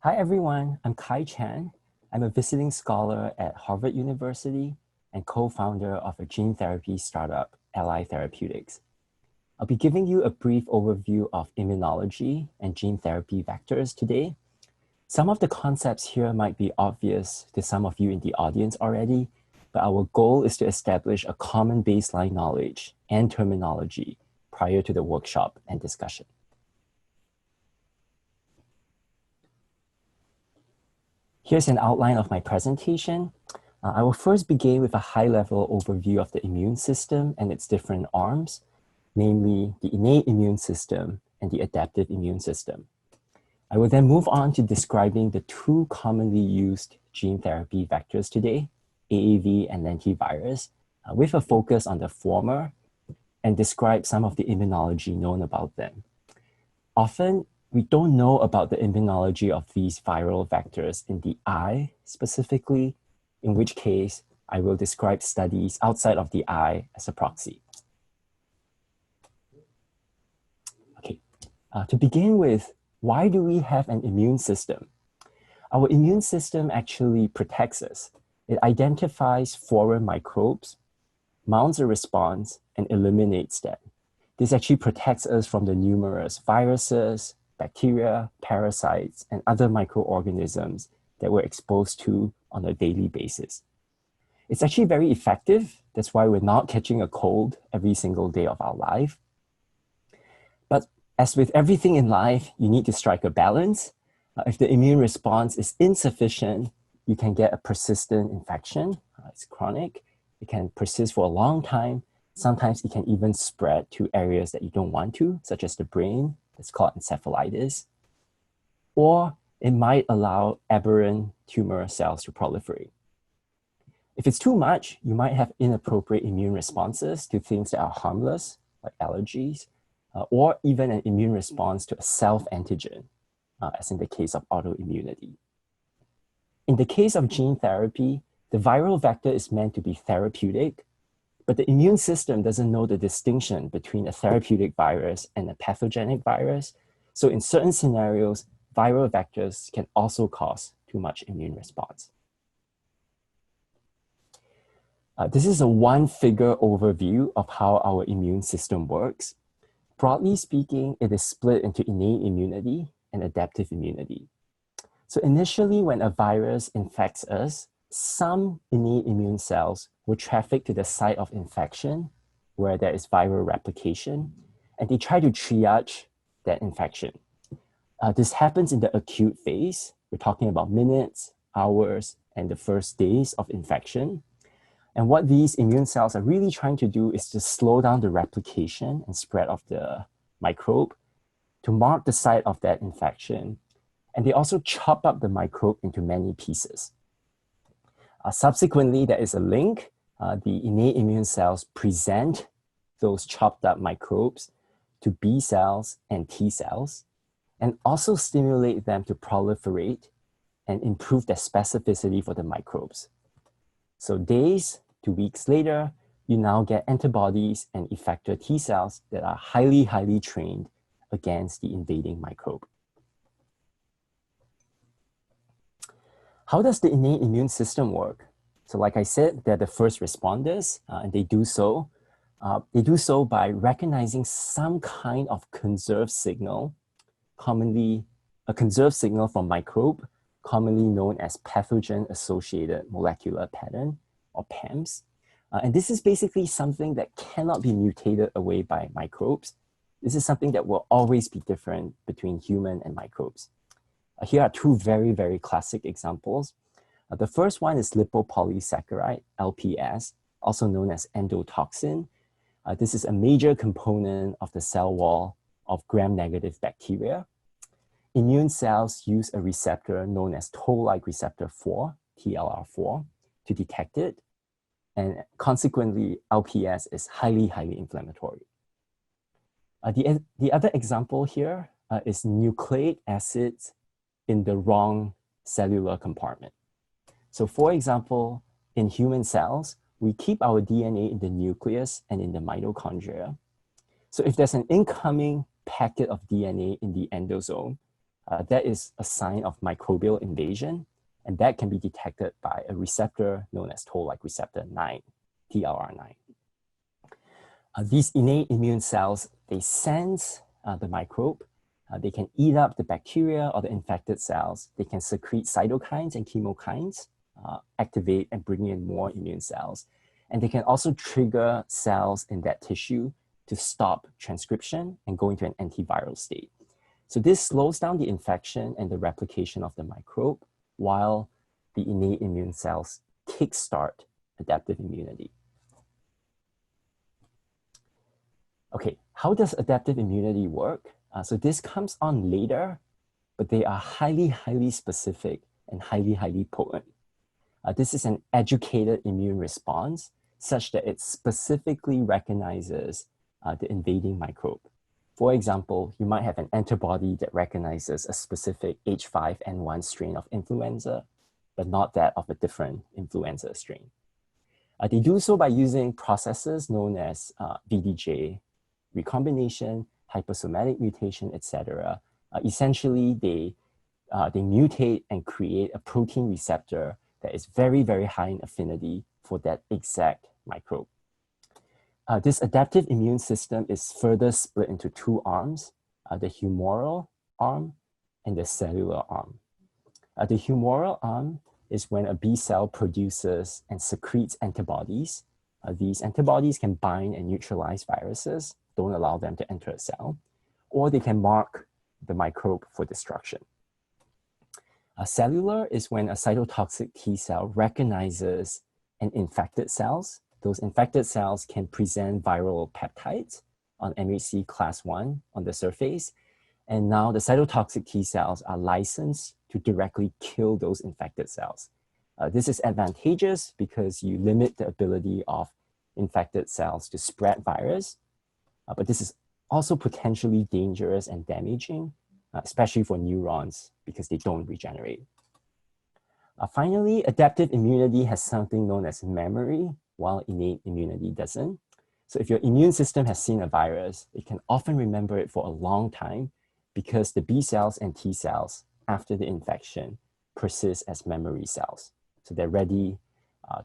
Hi everyone, I'm Kai Chan. I'm a visiting scholar at Harvard University and co-founder of a gene therapy startup, Ally Therapeutics. I'll be giving you a brief overview of immunology and gene therapy vectors today. Some of the concepts here might be obvious to some of you in the audience already, but our goal is to establish a common baseline knowledge and terminology prior to the workshop and discussion. Here's an outline of my presentation. I will first begin with a high-level overview of the immune system and its different arms, namely the innate immune system and the adaptive immune system. I will then move on to describing the two commonly used gene therapy vectors today, AAV and lentivirus, with a focus on the former, and describe some of the immunology known about them. Often, we don't know about the immunology of these viral vectors in the eye specifically, in which case I will describe studies outside of the eye as a proxy. Okay, to begin with, why do we have an immune system? Our immune system actually protects us. It identifies foreign microbes, mounts a response, and eliminates them. This actually protects us from the numerous viruses, bacteria, parasites, and other microorganisms that we're exposed to on a daily basis. It's actually very effective. That's why we're not catching a cold every single day of our life. But as with everything in life, you need to strike a balance. If the immune response is insufficient, you can get a persistent infection. It's chronic. It can persist for a long time. Sometimes it can even spread to areas that you don't want to, such as the brain. It's called encephalitis. Or it might allow aberrant tumor cells to proliferate. If it's too much, you might have inappropriate immune responses to things that are harmless, like allergies, or even an immune response to a self-antigen, as in the case of autoimmunity. In the case of gene therapy, the viral vector is meant to be therapeutic, but the immune system doesn't know the distinction between a therapeutic virus and a pathogenic virus. So in certain scenarios, viral vectors can also cause too much immune response. This is a one-figure overview of how our immune system works. Broadly speaking, it is split into innate immunity and adaptive immunity. So initially, when a virus infects us, some innate immune cells will traffic to the site of infection where there is viral replication, and they try to triage that infection. This happens in the acute phase. We're talking about minutes, hours, and the first days of infection. And what these immune cells are really trying to do is to slow down the replication and spread of the microbe to mark the site of that infection. And they also chop up the microbe into many pieces. Subsequently, there is a link. The innate immune cells present those chopped up microbes to B cells and T cells, and also stimulate them to proliferate and improve their specificity for the microbes. So days to weeks later, you now get antibodies and effector T cells that are highly trained against the invading microbe. How does the innate immune system work? So like I said, they're the first responders, and they do so by recognizing some kind of conserved signal, commonly a conserved signal from microbe, commonly known as pathogen-associated molecular pattern, or PAMS. And this is basically something that cannot be mutated away by microbes. This is something that will always be different between human and microbes. Here are two very classic examples. The first one is lipopolysaccharide, LPS, also known as endotoxin. This is a major component of the cell wall of gram-negative bacteria. Immune cells use a receptor known as toll-like receptor 4, TLR4, to detect it. And consequently, LPS is highly inflammatory. The other example here is nucleic acids in the wrong cellular compartment. So for example, in human cells, we keep our DNA in the nucleus and in the mitochondria. So if there's an incoming packet of DNA in the endosome, that is a sign of microbial invasion, and that can be detected by a receptor known as toll-like receptor 9, TLR9. These innate immune cells, they sense the microbe. They can eat up the bacteria or the infected cells. They can secrete cytokines and chemokines, activate and bring in more immune cells. And they can also trigger cells in that tissue to stop transcription and go into an antiviral state. So this slows down the infection and the replication of the microbe while the innate immune cells kickstart adaptive immunity. Okay, how does adaptive immunity work? So this comes on later, but they are highly, highly specific and highly, highly potent. This is an educated immune response such that it specifically recognizes the invading microbe. For example, you might have an antibody that recognizes a specific H5N1 strain of influenza, but not that of a different influenza strain. They do so by using processes known as VDJ recombination, hypersomatic mutation, etc. Essentially, they mutate and create a protein receptor that is very, very high in affinity for that exact microbe. This adaptive immune system is further split into two arms, the humoral arm and the cellular arm. The humoral arm is when a B cell produces and secretes antibodies. These antibodies can bind and neutralize viruses, don't allow them to enter a cell, or they can mark the microbe for destruction. Cellular is when a cytotoxic T cell recognizes an infected cells. Those infected cells can present viral peptides on MHC class 1 on the surface. And now the cytotoxic T cells are licensed to directly kill those infected cells. This is advantageous because you limit the ability of infected cells to spread virus. But this is also potentially dangerous and damaging, especially for neurons because they don't regenerate. Finally, adaptive immunity has something known as memory, while innate immunity doesn't. So if your immune system has seen a virus, it can often remember it for a long time because the B cells and T cells after the infection persist as memory cells. So they're ready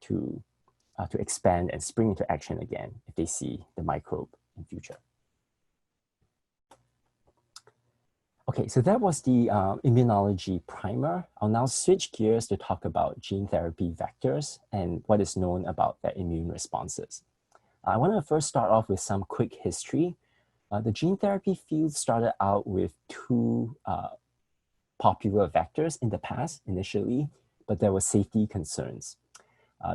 to expand and spring into action again if they see the microbe in future. Okay, so that was the immunology primer. I'll now switch gears to talk about gene therapy vectors and what is known about their immune responses. I want to first start off with some quick history. The gene therapy field started out with two popular vectors in the past initially, but there were safety concerns.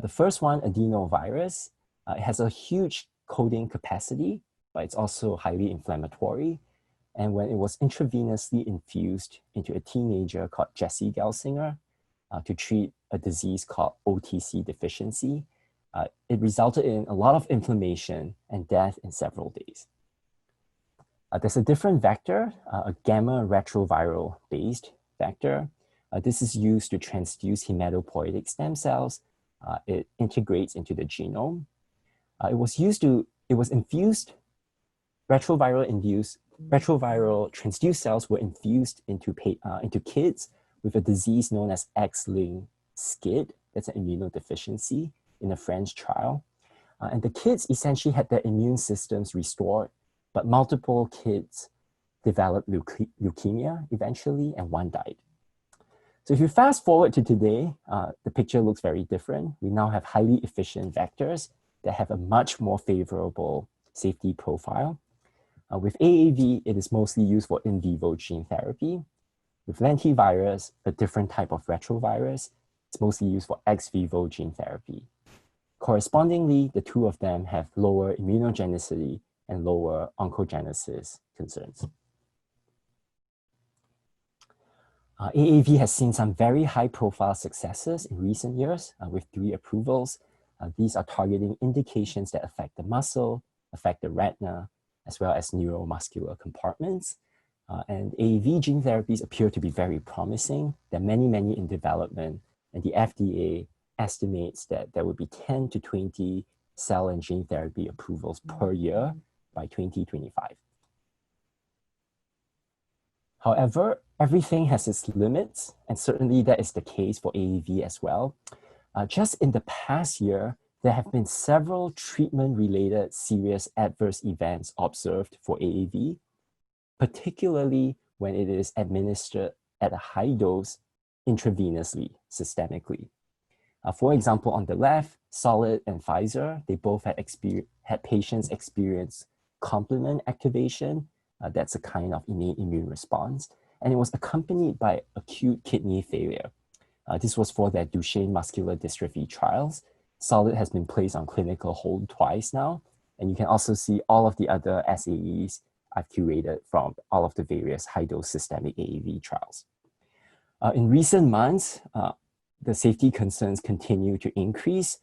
The first one, adenovirus, it has a huge coding capacity, but it's also highly inflammatory. And when it was intravenously infused into a teenager called Jesse Gelsinger to treat a disease called OTC deficiency, it resulted in a lot of inflammation and death in several days. There's a different vector, a gamma retroviral based vector. This is used to transduce hematopoietic stem cells. It integrates into the genome. It was infused, retroviral transduced cells were infused into kids with a disease known as X-linked SCID. That's an immunodeficiency in a French trial. And the kids essentially had their immune systems restored, but multiple kids developed leukemia eventually, and one died. So if you fast forward to today, the picture looks very different. We now have highly efficient vectors that have a much more favorable safety profile. With AAV, it is mostly used for in vivo gene therapy. With lentivirus, a different type of retrovirus, it's mostly used for ex vivo gene therapy. Correspondingly, the two of them have lower immunogenicity and lower oncogenesis concerns. AAV has seen some very high-profile successes in recent years with 3 approvals. These are targeting indications that affect the muscle, affect the retina, as well as neuromuscular compartments. And AAV gene therapies appear to be very promising. There are many, many in development, and the FDA estimates that there will be 10 to 20 cell and gene therapy approvals per year by 2025. However, Everything has its limits, and certainly that is the case for AAV as well. Just in the past year, there have been several treatment-related serious adverse events observed for AAV, particularly when it is administered at a high dose intravenously, systemically. For example, on the left, Solid and Pfizer, they both had patients experience complement activation. That's a kind of innate immune response. And it was accompanied by acute kidney failure. This was for their Duchenne muscular dystrophy trials. Solid has been placed on clinical hold twice now. And you can also see all of the other SAEs I've curated from all of the various high-dose systemic AAV trials. In recent months, the safety concerns continue to increase.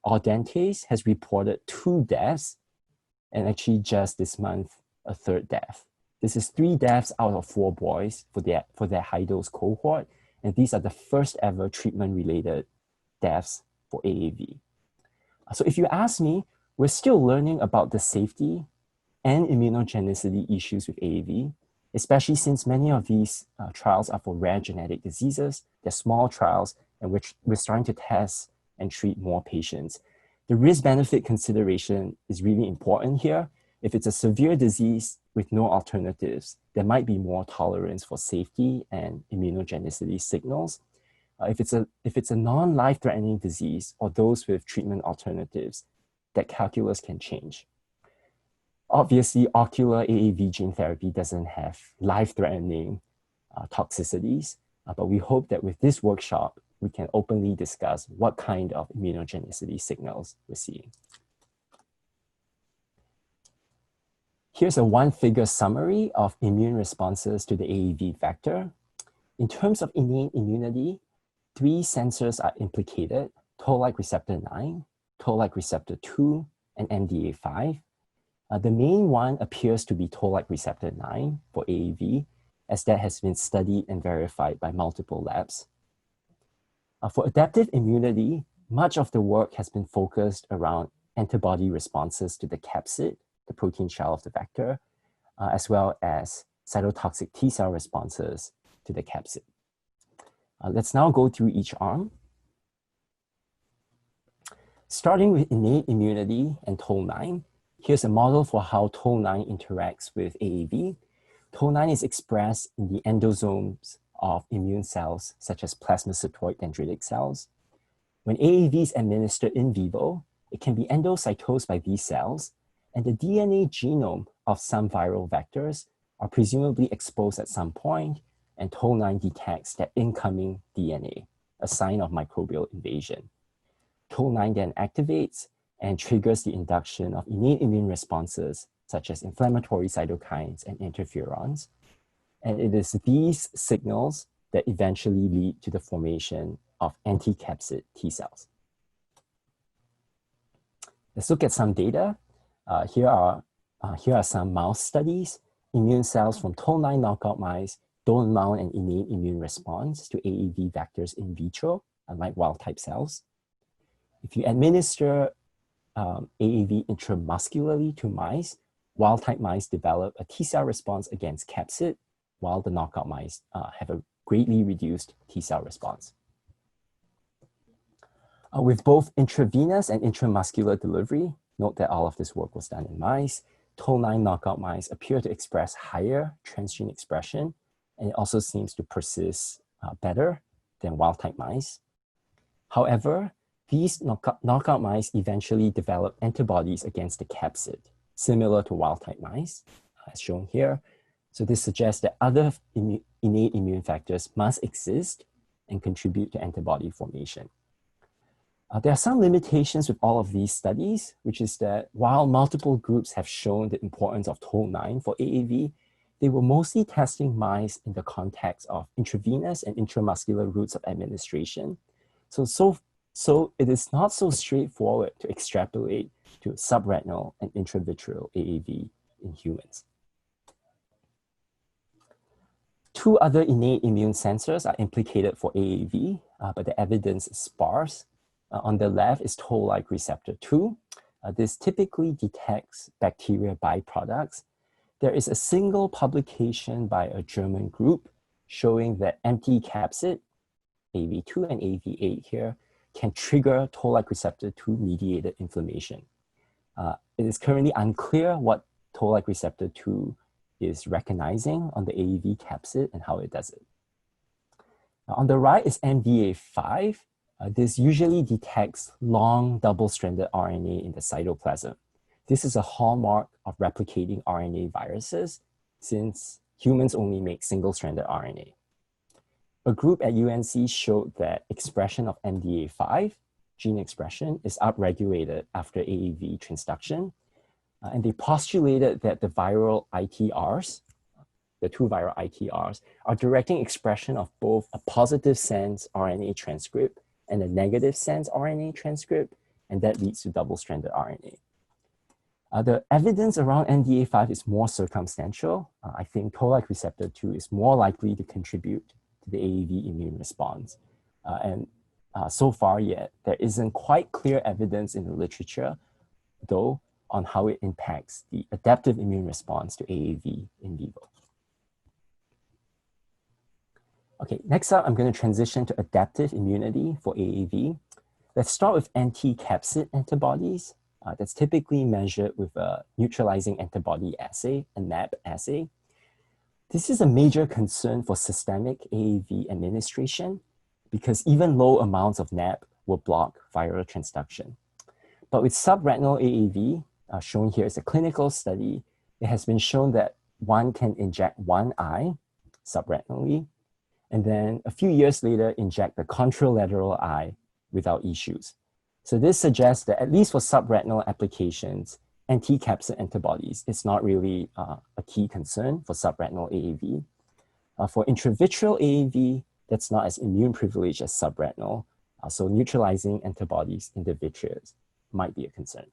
Audentes has reported 2 deaths, and actually just this month, a 3rd death. This is 3 deaths out of 4 boys for their high-dose cohort, and these are the first ever treatment-related deaths for AAV. So if you ask me, we're still learning about the safety and immunogenicity issues with AAV, especially since many of these trials are for rare genetic diseases. They're small trials, and we're starting to test and treat more patients. The risk-benefit consideration is really important here. If it's a severe disease with no alternatives, there might be more tolerance for safety and immunogenicity signals. If it's a non-life-threatening disease or those with treatment alternatives, that calculus can change. Obviously, ocular AAV gene therapy doesn't have life-threatening toxicities, but we hope that with this workshop, we can openly discuss what kind of immunogenicity signals we're seeing. Here's a one-figure summary of immune responses to the AAV vector. In terms of innate immunity, 3 sensors are implicated: toll-like receptor 9, toll-like receptor 2, and MDA5. The main one appears to be toll-like receptor 9 for AAV, as that has been studied and verified by multiple labs. For adaptive immunity, much of the work has been focused around antibody responses to the capsid, the protein shell of the vector, as well as cytotoxic T-cell responses to the capsid. Let's now go through each arm. Starting with innate immunity and Toll9, here's a model for how Toll9 interacts with AAV. Toll9 is expressed in the endosomes of immune cells, such as plasmacytoid dendritic cells. When AAV is administered in vivo, it can be endocytosed by these cells, and the DNA genome of some viral vectors are presumably exposed at some point, and Toll9 detects that incoming DNA, a sign of microbial invasion. Toll9 then activates and triggers the induction of innate immune responses, such as inflammatory cytokines and interferons. And it is these signals that eventually lead to the formation of anti-capsid T cells. Let's look at some data. Here are some mouse studies. Immune cells from Toll9 knockout mice don't mount an innate immune response to AAV vectors in vitro, unlike wild-type cells. If you administer AAV intramuscularly to mice, wild-type mice develop a T-cell response against capsid, while the knockout mice have a greatly reduced T-cell response. With both intravenous and intramuscular delivery, note that all of this work was done in mice, Toll9 knockout mice appear to express higher transgene expression, and it also seems to persist better than wild-type mice. However, these knockout mice eventually develop antibodies against the capsid, similar to wild-type mice, as shown here. So this suggests that other innate immune factors must exist and contribute to antibody formation. There are some limitations with all of these studies, which is that while multiple groups have shown the importance of Toll9 for AAV, they were mostly testing mice in the context of intravenous and intramuscular routes of administration. So it is not so straightforward to extrapolate to subretinal and intravitreal AAV in humans. 2 other innate immune sensors are implicated for AAV, but the evidence is sparse. On the left is toll-like receptor 2. This typically detects bacteria byproducts. There is a single publication by a German group showing that empty capsid, AAV2 and AAV8 here, can trigger toll-like receptor 2 mediated inflammation. It is currently unclear what toll-like receptor 2 is recognizing on the AAV capsid and how it does it. Now, on the right is MDA5. This usually detects long double-stranded RNA in the cytoplasm. This is a hallmark of replicating RNA viruses since humans only make single-stranded RNA. A group at UNC showed that expression of MDA5, gene expression, is upregulated after AAV transduction. And they postulated that the viral ITRs, the two viral ITRs, are directing expression of both a positive sense RNA transcript and a negative sense RNA transcript, and that leads to double-stranded RNA. The evidence around MDA5 is more circumstantial. I think toll-like receptor 2 is more likely to contribute to the AAV immune response. So far yet, there isn't quite clear evidence in the literature, though, on how it impacts the adaptive immune response to AAV in vivo. Okay, next up, I'm going to transition to adaptive immunity for AAV. Let's start with anti-capsid antibodies. That's typically measured with a neutralizing antibody assay, a NAB assay. This is a major concern for systemic AAV administration because even low amounts of NAB will block viral transduction. But with subretinal AAV, shown here is a clinical study, it has been shown that one can inject one eye subretinally, and then a few years later inject the contralateral eye without issues. So this suggests that at least for subretinal applications, anti-capsid antibodies is not really a key concern for subretinal AAV. For intravitreal AAV, that's not as immune privileged as subretinal, so neutralizing antibodies in the vitreous might be a concern.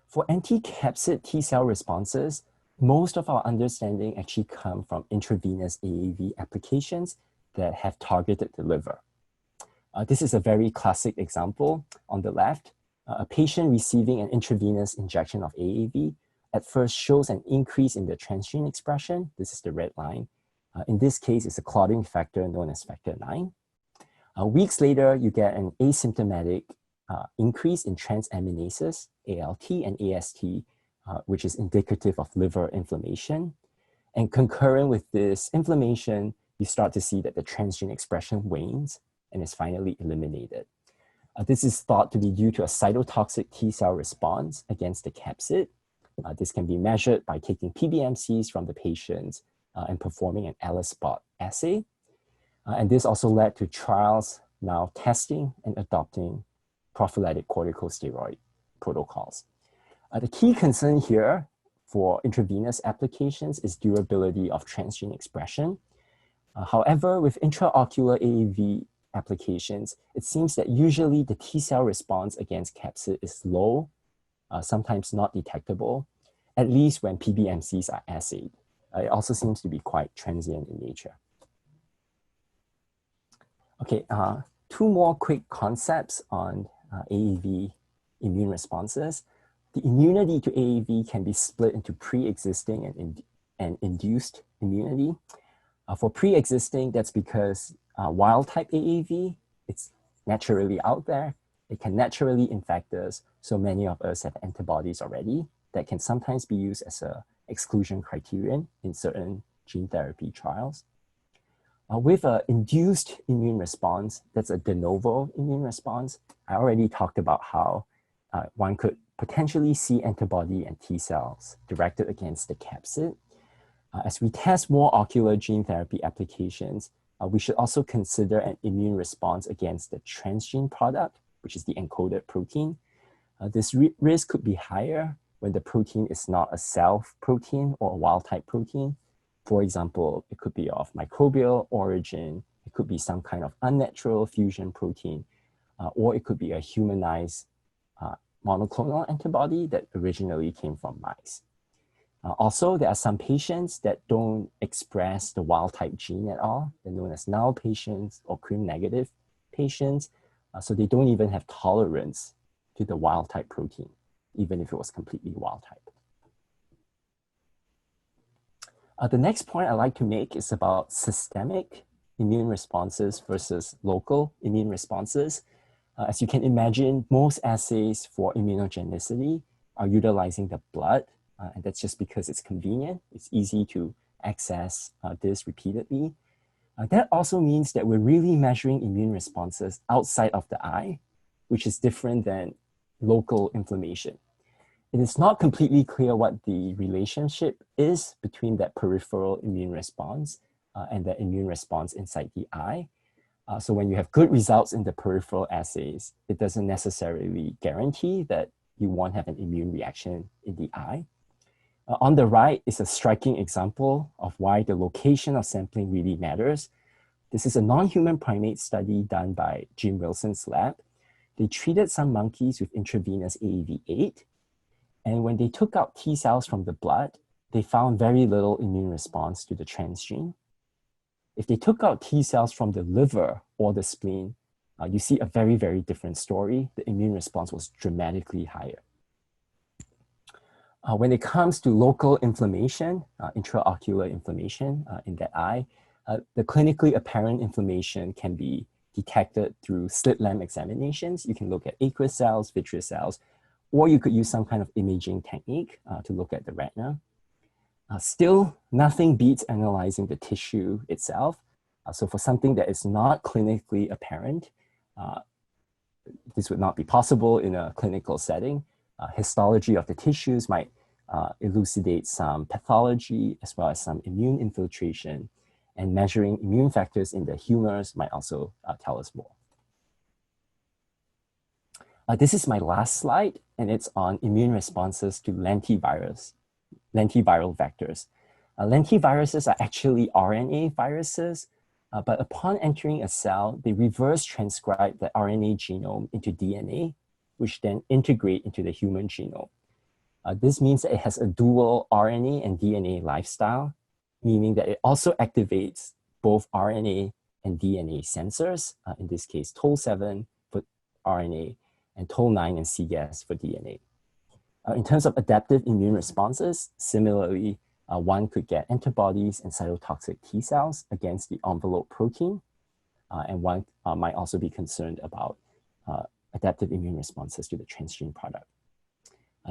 For anti-capsid T-cell responses, most of our understanding actually come from intravenous AAV applications that have targeted the liver. This is a very classic example on the left. A patient receiving an intravenous injection of AAV at first shows an increase in the transgene expression. This is the red line. In this case, it's a clotting factor known as factor 9. Weeks later, you get an asymptomatic increase in transaminases, ALT and AST, which is indicative of liver inflammation. And concurrent with this inflammation, you start to see that the transgene expression wanes and is finally eliminated. This is thought to be due to a cytotoxic T-cell response against the capsid. This can be measured by taking PBMCs from the patients and performing an ELISpot assay. And this also led to trials now testing and adopting prophylactic corticosteroid protocols. The key concern here for intravenous applications is durability of transgene expression. However, with intraocular AAV applications, it seems that usually the T-cell response against capsid is low, sometimes not detectable, at least when PBMCs are assayed. It also seems to be quite transient in nature. Okay, two more quick concepts on AAV immune responses. The immunity to AAV can be split into pre-existing and induced immunity. For pre-existing, that's because wild-type AAV, it's naturally out there. It can naturally infect us, so many of us have antibodies already that can sometimes be used as an exclusion criterion in certain gene therapy trials. With an induced immune response, that's a de novo immune response. I already talked about how one could potentially see antibody and T cells directed against the capsid. As we test more ocular gene therapy applications, we should also consider an immune response against the transgene product, which is the encoded protein. This risk could be higher when the protein is not a self protein or a wild type protein. For example, it could be of microbial origin, it could be some kind of unnatural fusion protein, or it could be a humanized monoclonal antibody that originally came from mice. Also, there are some patients that don't express the wild type gene at all. They're known as null patients or CRIM negative patients. So they don't even have tolerance to the wild type protein, even if it was completely wild type. The next point I'd like to make is about systemic immune responses versus local immune responses. As you can imagine, most assays for immunogenicity are utilizing the blood, and that's just because it's convenient. It's easy to access this repeatedly. That also means that we're really measuring immune responses outside of the eye, which is different than local inflammation. It is not completely clear what the relationship is between that peripheral immune response and the immune response inside the eye. So when you have good results in the peripheral assays, it doesn't necessarily guarantee that you won't have an immune reaction in the eye. On the right is a striking example of why the location of sampling really matters. This is a non-human primate study done by Jim Wilson's lab. They treated some monkeys with intravenous AAV8, and when they took out T cells from the blood, they found very little immune response to the transgene. If they took out T cells from the liver or the spleen, you see a very, very different story. The immune response was dramatically higher. When it comes to local inflammation, intraocular inflammation in that eye, the clinically apparent inflammation can be detected through slit lamp examinations. You can look at aqueous cells, vitreous cells, or you could use some kind of imaging technique to look at the retina. Still, nothing beats analyzing the tissue itself. So for something that is not clinically apparent, this would not be possible in a clinical setting. Histology of the tissues might elucidate some pathology as well as some immune infiltration, and measuring immune factors in the humors might also tell us more. This is my last slide, and it's on immune responses to lentiviral vectors. Lentiviruses are actually RNA viruses, but upon entering a cell, they reverse transcribe the RNA genome into DNA, which then integrate into the human genome. This means that it has a dual RNA and DNA lifestyle, meaning that it also activates both RNA and DNA sensors, in this case, Toll7 for RNA and Toll9 and cGAS for DNA. In terms of adaptive immune responses, similarly, one could get antibodies and cytotoxic T cells against the envelope protein, and one might also be concerned about adaptive immune responses to the transgene product.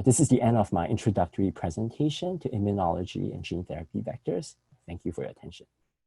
This is the end of my introductory presentation to immunology and gene therapy vectors. Thank you for your attention.